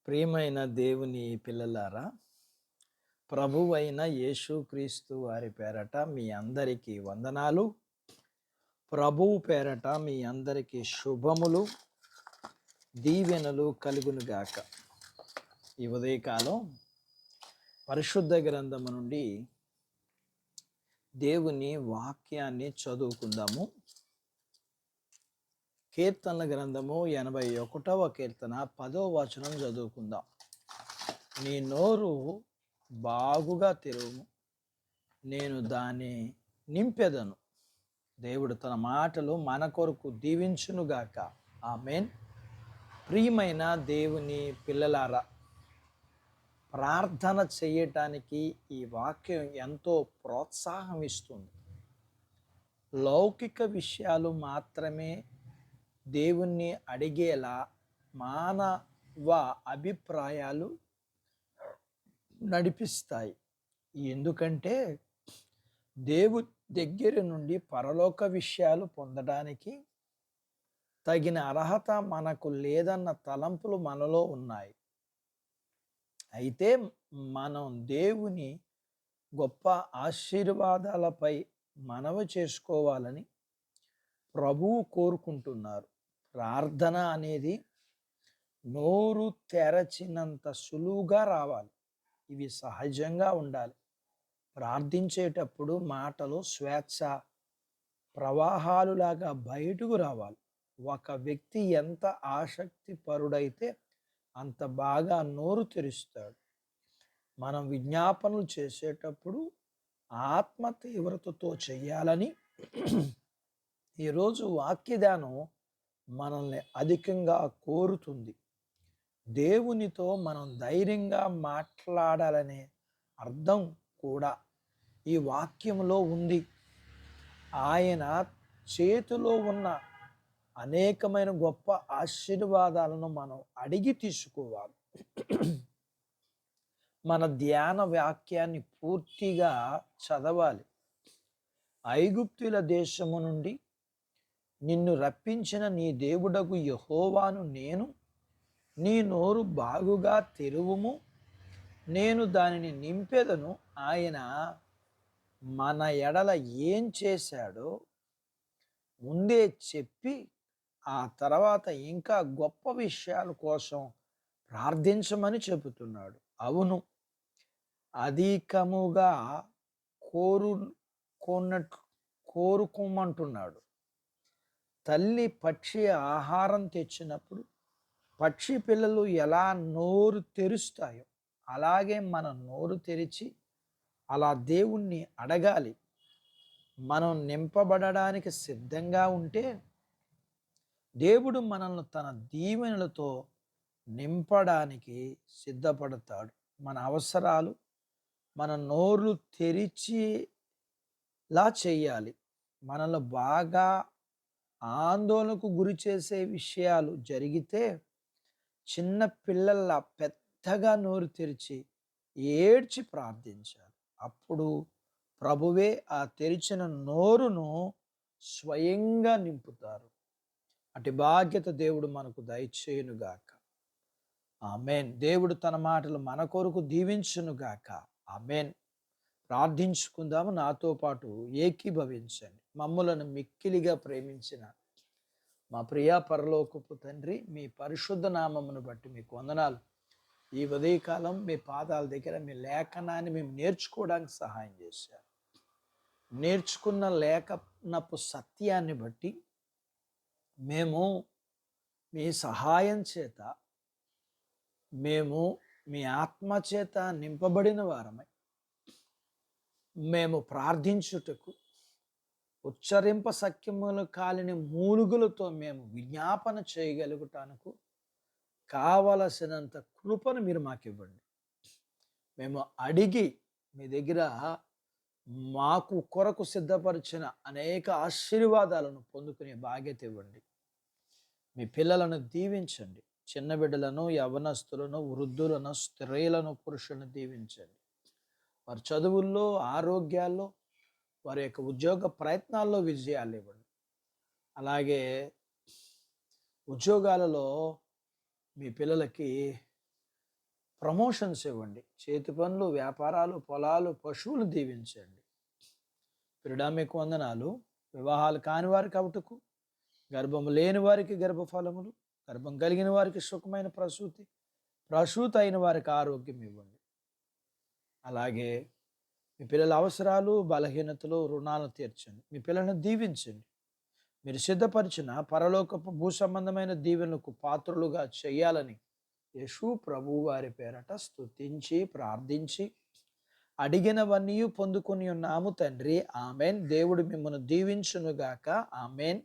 ప్రియమైన దేవుని పిల్లలారా, ప్రభువైన యేసుక్రీస్తు వారి పేరట మీ అందరికీ వందనాలు. ప్రభువు పేరట మీ అందరికీ శుభములు, దీవెనలు కలుగునుగాక. ఈ ఉదయకాలం పరిశుద్ధ గ్రంథము నుండి దేవుని వాక్యాన్ని చదువుకుందాము. కీర్తనల గ్రంథము 81వ కీర్తన 10వ వచనం చదువుకుందాం. నీ నోరు బాగుగా తెరువుము, నేను దాన్ని నింపెదను. దేవుడు తన మాటలు మన కొరకు దీవించునుగాక. ఆమేన్. ప్రియమైన దేవుని పిల్లలారా, ప్రార్థన చేయటానికి ఈ వాక్యం ఎంతో ప్రోత్సాహం ఇస్తుంది. లౌకిక విషయాలు మాత్రమే దేవుణ్ణి అడిగేలా మానవ అభిప్రాయాలు నడిపిస్తాయి. ఎందుకంటే దేవుని దగ్గర నుండి పరలోక విషయాలు పొందడానికి తగిన అర్హత మనకు లేదన్న తలంపులు మనలో ఉన్నాయి. అయితే మనం దేవుని గొప్ప ఆశీర్వాదాలపై మనవి చేసుకోవాలని ప్రభువు కోరుకుంటున్నారు. ప్రార్థన అనేది నోరు తెరచినంత సులువుగా రావాలి. ఇవి సహజంగా ఉండాలి. ప్రార్థించేటప్పుడు మాటలు స్వేచ్ఛ ప్రవాహాలులాగా బయటకు రావాలి. ఒక వ్యక్తి ఎంత ఆసక్తి పరుడైతే అంత బాగా నోరు తెరుస్తాడు. మనం విజ్ఞాపనలు చేసేటప్పుడు ఆత్మ తీవ్రతతో చేయాలని ఈరోజు వాక్యదానం మనల్ని అధికంగా కోరుతుంది. దేవునితో మనం ధైర్యంగా మాట్లాడాలనే అర్థం కూడా ఈ వాక్యంలో ఉంది. ఆయన చేతిలో ఉన్న అనేకమైన గొప్ప ఆశీర్వాదాలను మనం అడిగి తీసుకోవాలి. మన ధ్యాన వాక్యాన్ని పూర్తిగా చదవాలి. ఐగుప్తుల దేశము నుండి నిన్ను రప్పించిన నీ దేవుడగు యెహోవాను నేను, నీ నోరు బాగుగా తెరువుము, నేను దానిని నింపెదను. ఆయన మన ఎడల ఏం చేశాడో ముందే చెప్పి ఆ తర్వాత ఇంకా గొప్ప విషయాల కోసం ప్రార్థించమని చెబుతున్నాడు. అవును, అధికముగా కోరుకోమంటున్నాడు. తల్లి పక్షి ఆహారం తెచ్చినప్పుడు పక్షి పిల్లలు ఎలా నోరు తెరుస్తాయో అలాగే మనం నోరు తెరిచి అలా దేవుణ్ణి అడగాలి. మనం నింపబడడానికి సిద్ధంగా ఉంటే దేవుడు మనల్ని తన దీవెనలతో నింపడానికి సిద్ధపడతాడు. మన అవసరాలు మన నోరు తెరిచిలా చేయాలి. మనల్ని బాగా ఆందోళనకు గురి చేసే విషయాలు జరిగితే చిన్న పిల్లల్లా పెద్దగా నోరు తెరిచి ఏడ్చి ప్రార్థించాలి. అప్పుడు ప్రభువే ఆ తెరిచిన నోరును స్వయంగా నింపుతారు. అటు బాధ్యత దేవుడు మనకు దయచేయునుగాక. ఆమేన్. దేవుడు తన మాటలు మన కొరకు దీవించునుగాక. ఆమేన్. ప్రార్థించుకుందాము. నాతో పాటు ఏకీభవించండి. మమ్ములను మిక్కిలిగా ప్రేమించిన మా ప్రియా పరలోకపు తండ్రి, మీ పరిశుద్ధ నామమును బట్టి మీకు వందనాలు. ఈ ఉదయకాలం మీ పాదాల దగ్గర మీ లేఖనాన్ని మేము నేర్చుకోవడానికి సహాయం చేశారు. నేర్చుకున్న లేఖనపు సత్యాన్ని బట్టి మేము మీ సహాయం చేత, మేము మీ ఆత్మ చేత నింపబడిన వారమై మేము ప్రార్థించుటకు ఉచ్చరింప సఖ్యములు కాలిని మూలుగులతో మేము విజ్ఞాపన చేయగలుగుటానికి కావలసినంత కృపను మీరు మాకు ఇవ్వండి. మేము అడిగి మీ దగ్గర మాకు కొరకు సిద్ధపరిచిన అనేక ఆశీర్వాదాలను పొందుకునే బాధ్యత ఇవ్వండి. మీ పిల్లలను దీవించండి. చిన్న బిడ్డలను, యవనస్తులను, వృద్ధులను, స్త్రీలను, పురుషులను దీవించండి. వారి చదువుల్లో, ఆరోగ్యాల్లో, వారి యొక్క ఉద్యోగ ప్రయత్నాల్లో విజయాలు ఇవ్వండి. అలాగే ఉద్యోగాలలో మీ పిల్లలకి ప్రమోషన్స్ ఇవ్వండి. చేతి పనులు, వ్యాపారాలు, పొలాలు, పశువులు దీవించండి. ప్రియుడా మీకు వందనాలు. వివాహాలు కాని వారికి అవుటకు, గర్భము లేని వారికి గర్భఫలములు, గర్భం కలిగిన వారికి సుఖమైన ప్రసూతి, ప్రసూతి అయిన వారికి ఆరోగ్యం ఇవ్వండి. అలాగే మీ పిల్లల అవసరాలు, బలహీనతలు, రుణాలను తీర్చండి. మీ పిల్లలను దీవించండి. మీరు సిద్ధపరిచిన పరలోకపు భూ సంబంధమైన దీవెనలకు పాత్రులుగా చేయాలని యేసు ప్రభువు వారి పేరట స్తుతించి ప్రార్థించి అడిగినవన్నీ పొందుకొని ఉన్నాము తండ్రి. ఆమెన్. దేవుడు మిమ్మల్ని దీవించునుగాక. ఆమెన్.